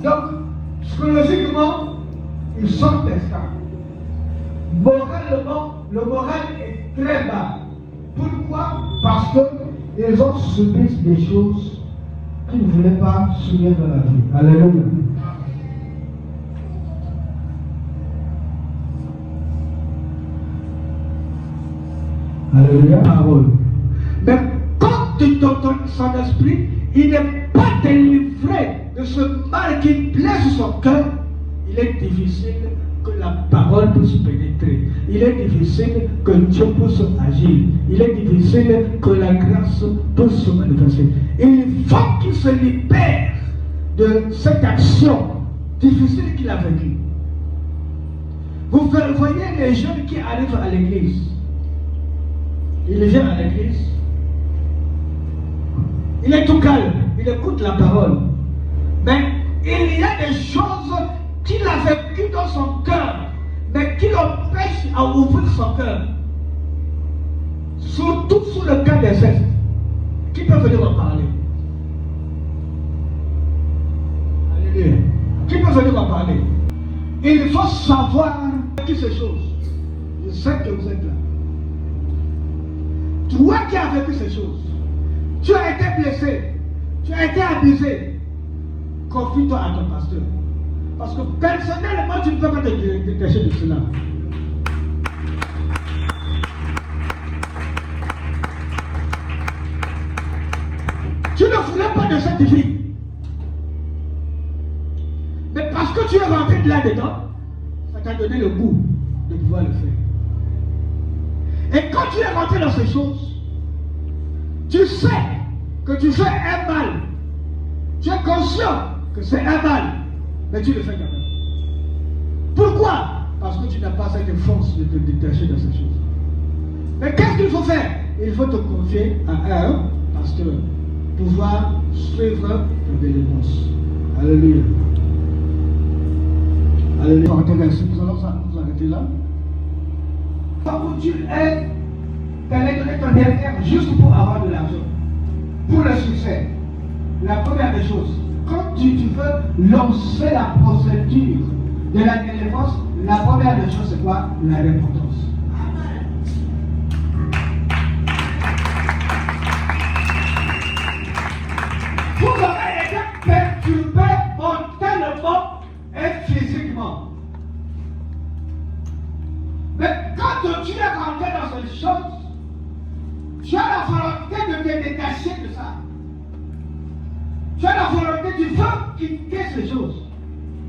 Donc, psychologiquement, ils sont instables. Moralement, le moral est très bas. Pourquoi? Parce qu'ils ont subi des choses qu'ils ne voulaient pas subir dans la vie. Alléluia. Alléluia. Parole. Mais quand tu t'entends son esprit, il n'est pas délivré de ce mal qui blesse son cœur. Il est difficile que la parole puisse pénétrer. Il est difficile que Dieu puisse agir. Il est difficile que la grâce puisse se manifester. Il faut qu'il se libère de cette action difficile qu'il a vécue. Vous voyez les jeunes qui arrivent à l'église. Ils viennent à l'église. Il est tout calme. Il écoute la parole. Mais il y a des choses qu'il a vécues dans son cœur, mais qui l'empêchent à ouvrir son cœur. Surtout sous le cas des zestes. Qui peut venir en parler? Alléluia. Qui peut venir en parler? Il faut savoir qui ces choses. Je sais que vous êtes là. Toi qui as vécu ces choses, tu as été blessé, tu as été abusé. Confie-toi à ton pasteur. Parce que personnellement, tu ne peux pas te détacher de cela. Tu ne voulais pas de cette vie. Mais parce que tu es rentré de là-dedans, ça t'a donné le goût de pouvoir le faire. Et quand tu es rentré dans ces choses, tu sais que tu fais un mal. Tu es conscient que c'est un mal, mais tu le fais quand même. Pourquoi? Parce que tu n'as pas cette force de te détacher de ces choses. Mais qu'est-ce qu'il faut faire? Il faut te confier à un pasteur pour pouvoir suivre ta délivrance. Alléluia. Alléluia. Nous allons nous arrêter là. Où tu es, tu allais donner ton dernier juste pour avoir de l'argent, pour le succès. La première des choses, quand tu veux lancer la procédure de la délivrance, la première des choses, c'est quoi? La repentance. Vous avez été perturbé mentalement et physiquement. Mais quand tu es rentré dans ces choses, tu as la volonté de te détacher de ça. Tu as la volonté, tu veux quitter ces choses.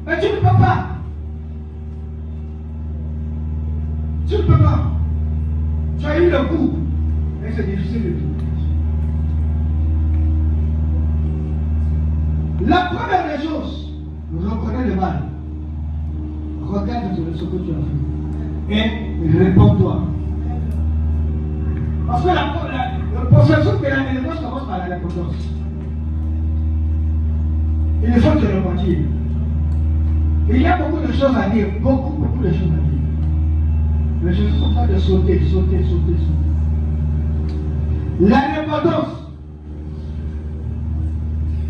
Mais tu ne peux pas. Tu ne peux pas. Tu as eu le coup. Et c'est difficile de tout. La première des choses, reconnais le mal. Regarde ce que tu as fait. Et réponds-toi. Parce que le processus de la délivrance commence par la repentance. Il faut te repentir. Il y a beaucoup de choses à dire, beaucoup de choses à dire. Mais je suis en train de sauter. La repentance.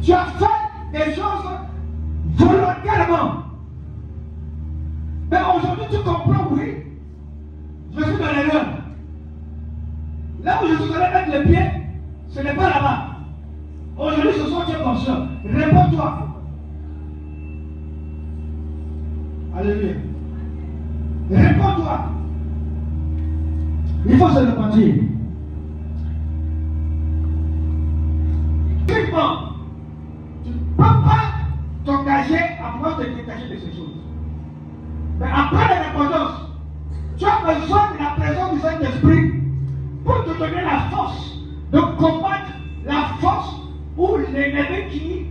Tu as fait des choses volontairement. Mais aujourd'hui tu comprends, oui. Je suis dans l'erreur. Là où je suis allé mettre les pieds, ce n'est pas là-bas. Aujourd'hui, ce soir, tu es conscient. Réponds-toi. Alléluia. Réponds-toi. Il faut se repentir. Typiquement, tu ne peux pas t'engager à pouvoir te détacher de ces choses. Mais après la repentance, tu as besoin de la présence du Saint-Esprit pour te donner la force de combattre la force ou l'ennemi qui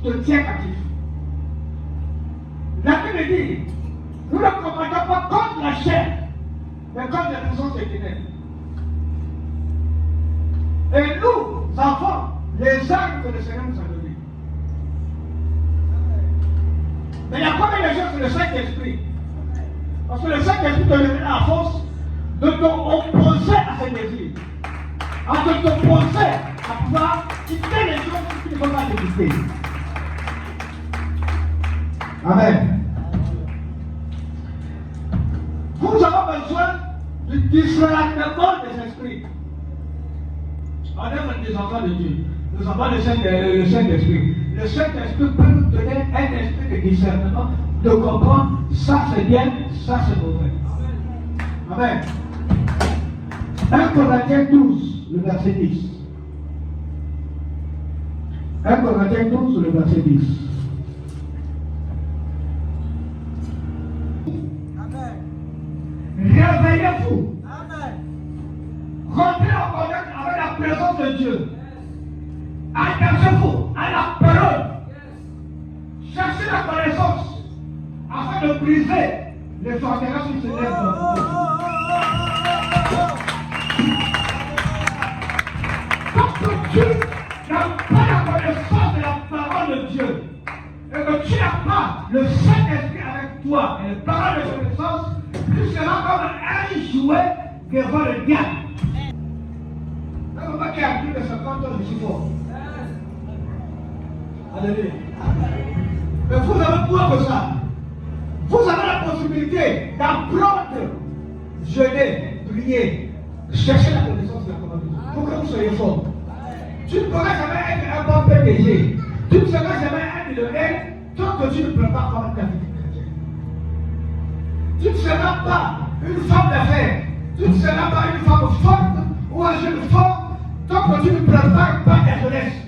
te tient captif. La Bible dit, nous ne combattons pas contre la chair, mais contre la puissance des ténèbres. Et nous avons les armes que le Seigneur nous a données. Mais la première des choses, c'est le Saint-Esprit. Parce que le Saint-Esprit te donne la force de t'opposer à ces désirs. À t'opposer à pouvoir quitter les choses qui ne vont pas te quitter. Amen. Nous avons besoin du discernement des esprits. On est des enfants de Dieu. Nous avons le Saint-Esprit. Le Saint-Esprit peut nous donner un esprit de discernement, de comprendre ça c'est bien, ça c'est mauvais. Amen. 1 Corinthiens 12, le verset 10. 1 Corinthiens 12, le verset 10. Amen. Réveillez-vous. Amen. Rentrez en contact avec la présence de Dieu. Attachez-vous à la parole. Cherchez la connaissance afin de briser les forteresses qui se lèvent dans vous. Parce que Dieu n'a pas la connaissance de la parole de Dieu et que tu n'as pas le Saint-Esprit avec toi et la parole de connaissance, tu seras comme un jouet devant le diable. Un moment qui a plus de 50 ans, je suis fort. Alléluia. Mais vous avez pouvoir que ça. Vous avez la possibilité d'apprendre, jeûner, prier, chercher la connaissance de la parole de Dieu pour que vous soyez forts. Tu ne pourras jamais être un bon PDG. Tu ne seras jamais un millionnaire tant que tu ne prépares pas ta vie chrétienne. Tu ne seras pas une femme d'affaires. Tu ne seras pas une femme forte ou un jeune fort tant que tu ne prépares pas ta jeunesse.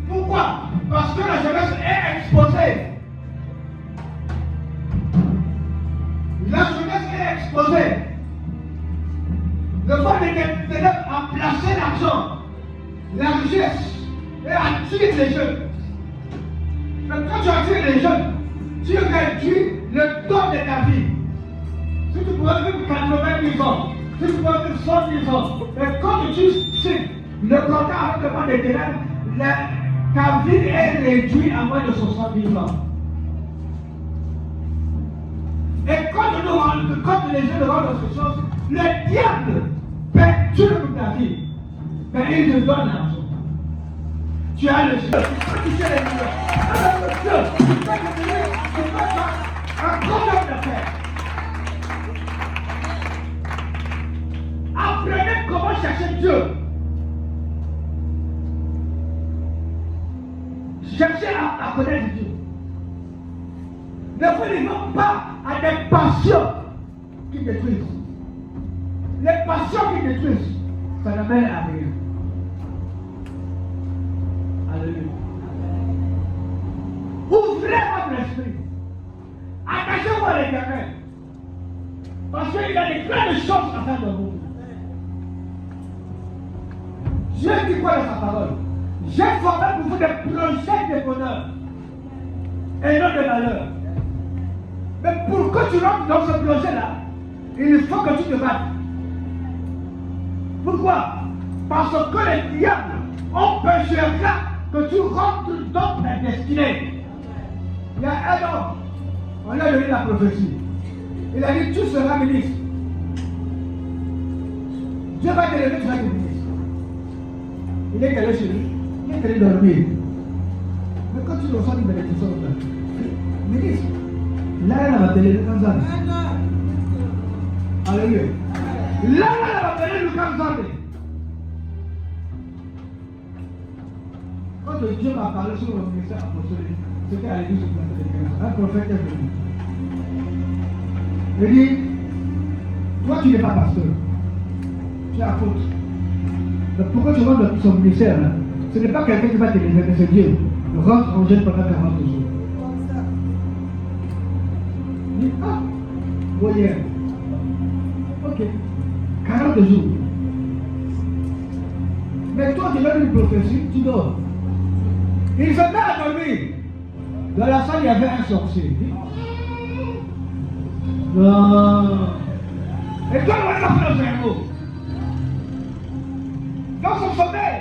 Pourquoi? Parce que la jeunesse est exposée. La jeunesse est exposée. Le monde des ténèbres a placé l'argent, la richesse et attire les jeunes. Mais quand tu attires les jeunes, tu réduis le temps de ta vie. Si tu pouvais vivre 80 000 ans, si tu pouvais vivre 100 000 ans, mais quand tu sais le contact avec le monde des ténèbres, ta vie est réduite à moins de 60 000 ans. Et quand les jeunes rendent ces choses, le diable perturbe ta vie. Mais il te donne l'argent. Tu as le Dieu. Tu sais les Dieu. Avec le Dieu, tu peux devenir un grand homme d'affaires. Apprenez comment chercher Dieu. Cherchez à connaître Dieu. Ne vous livrez pas à des passions qui détruisent. Les passions qui détruisent, ça n'amène à rien. Alléluia. Ouvrez votre esprit. Attachez-vous à l'Éternel. Parce qu'il a des grandes choses à faire de vous. Dieu dit quoi dans sa parole? J'ai formé pour vous des projets de bonheur et non de malheur. Mais pour que tu rentres dans ce projet-là, il faut que tu te battes. Pourquoi? Parce que les diables empêchera que tu rentres dans ta destinée. Il y a un homme, on lui a donné la prophétie. Il a dit, tu seras ministre. Dieu va te lever, tu vas être ministre. Il est allé chez lui. Il est allé dormir. Mais quand tu reçois une bénédiction, ministre, là, elle va te lever comme ça. Alléluia. Là, elle va te lever comme ça. Quand Dieu m'a parlé sur le ministère apostolique, c'était à l'église de Plateau. Un prophète est venu. Il dit, toi tu n'es pas pasteur, tu es apôtre. Mais pourquoi tu rentres dans son ministère là? Ce n'est pas quelqu'un qui va te lever, mais c'est Dieu. Rentre en jeûne pendant 40 jours. Il dit, ah, voyez. Ok, 40 jours. Mais toi tu donnes une prophétie, tu dors. Il se met à dormir. Dans la salle, il y avait un sorcier. Non. Et toi, on a fait le cerveau. Dans son sommeil,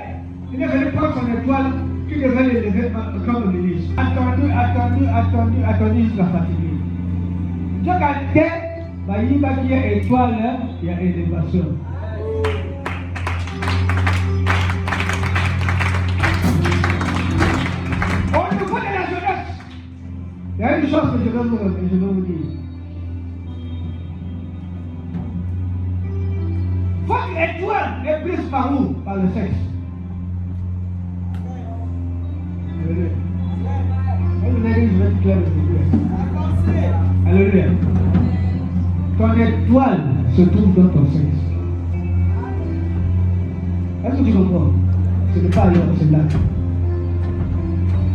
il est venu prendre son étoile qui devait le lever comme le ministre. Attendu jusqu'à fatiguer. Dieu quand il y a une étoile, il y a élévation. Au niveau de la jeunesse, Il y a une chose que je veux vous dire. Votre étoile est prise par où? Par le sexe. Alléluia. Je vais être clair, s'il vous plaît. Alléluia. Ton étoile se trouve dans ton sexe. Est-ce que tu comprends? Ce n'est pas ailleurs, c'est là.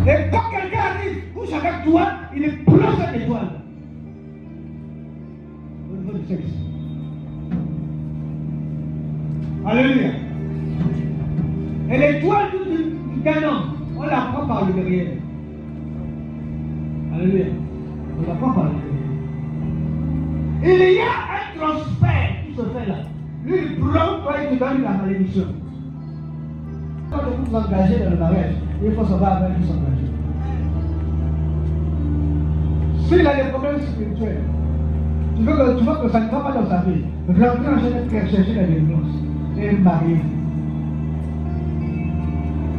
Et quand quelqu'un arrive, couche avec toi, il est proche de l'étoile. Au niveau du sexe. Alléluia. Et l'étoile d'un homme, on la prend par le derrière. Alléluia. On la prend par le derrière. Il y a un transfert qui se fait là. Lui, il prend, toi, il te donne la malédiction. Quand vous vous engagez dans le mariage, il faut savoir avec qui s'engager. S'il a des problèmes spirituels, tu vois que ça ne va pas dans sa vie. Rentrer en Genève, chercher la délivrance et marier.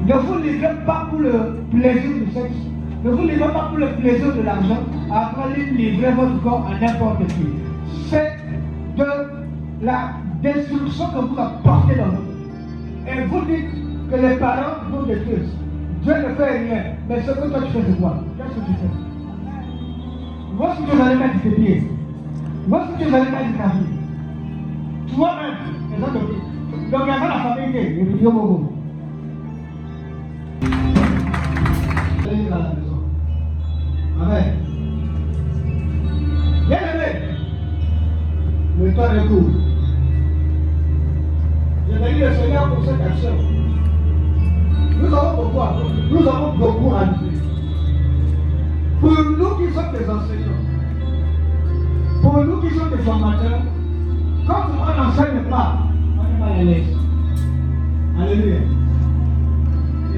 Ne vous livrez pas pour le plaisir du sexe. Ne vous livrez pas pour le plaisir de l'argent. Après, livrez votre corps à n'importe qui. C'est de la destruction que vous apportez dans votre vie. Et vous dites que les parents vont détruire. Dieu ne fait rien. Mais ce que toi tu fais, c'est quoi? Qu'est-ce que tu fais? Vois ce que tu allais mettre tes pieds. Vois ce que tu allais mettre ta vie. Toi-même, les autres filles. Donc, il y a la famille qui est vidéo Mogo. Allez dans la maison. Amen. Bien aimé. Le temps est court. Je bénis le Seigneur pour cette action. Nous avons beaucoup à dire. Pour nous qui sommes des enseignants, pour nous qui sommes des formateurs, quand on n'enseigne pas, on n'est pas à l'aise. Alléluia.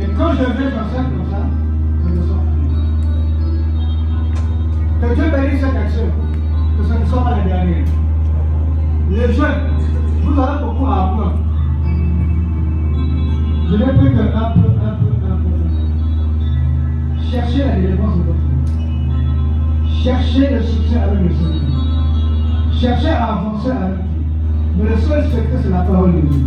Et quand je viens j'enseigne comme ça, je me sens à l'aise. Que Dieu bénisse cette action, que ce ne soit pas la dernière. Les jeunes, vous avez beaucoup à apprendre. Je n'ai plus qu'un peu. Cherchez la délivrance de votre vie. Cherchez le succès avec le Seigneur. Cherchez à avancer avec lui. Mais le seul secret, c'est la parole de Dieu.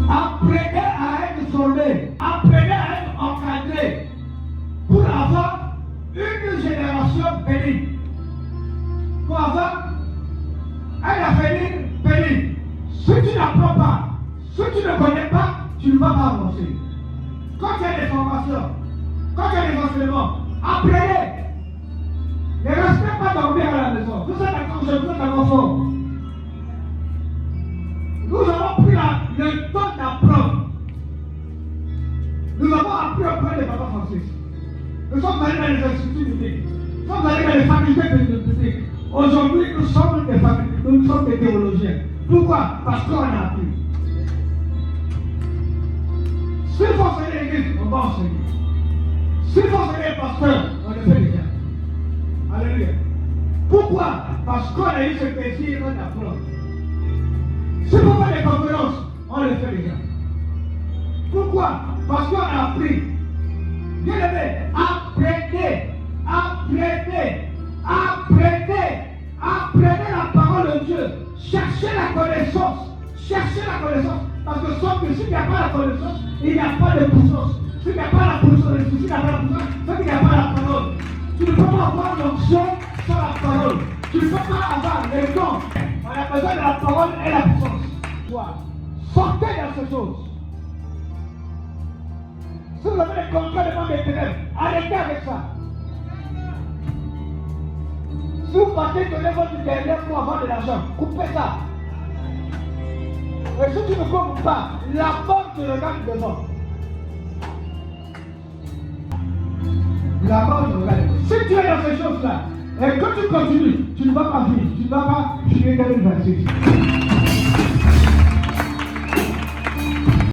Apprenez à être formé. Apprenez à être encadré. Pour avoir une génération bénie. Pour avoir un avenir béni. Si tu n'apprends pas, si tu ne connais pas, tu ne vas pas avancer. Quand il y a des formations, quand il y a des enseignements, apprenez. Ne restez pas dormir à la maison. Vous êtes d'accord, je vous êtes un enfant. Nous avons pris le temps d'apprendre. Nous avons appris auprès des papas Francis. Nous sommes allés dans les instituts bibliques. Nous sommes allés dans les facultés bibliques. Aujourd'hui, nous sommes des théologiens. Pourquoi? Parce qu'on a appris. S'il faut enseigner l'église, on va enseigner. S'il faut enseigner les pasteurs, on le fait déjà. Alléluia. Pourquoi? Parce qu'on a eu ce plaisir d'apprendre. S'il faut faire des conférences, on le fait déjà. Pourquoi? Parce qu'on a appris. Bien aimé, apprenez, apprenez, apprenez, apprenez la parole de Dieu. Cherchez la connaissance. Cherchez la connaissance. Parce que sauf que s'il n'y a pas la connaissance, il n'y a pas de puissance. S'il n'y a pas la puissance, s'il n'y a pas la puissance, c'est qu'il n'y a pas la parole. Tu ne peux pas avoir l'onction sans la parole. Tu ne peux pas avoir les dons. On a besoin de la parole et la puissance. Sortez dans ces choses. Si vous avez des contrats devant des ténèbres, arrêtez avec ça. Si vous partez donner votre dernier pour avoir de l'argent, coupez ça. Et si tu ne coupes pas, la mort te regarde devant. La mort te regarde. Si tu es dans ces choses-là, et que tu continues, tu ne vas pas vivre, tu ne vas pas finir dans le 26.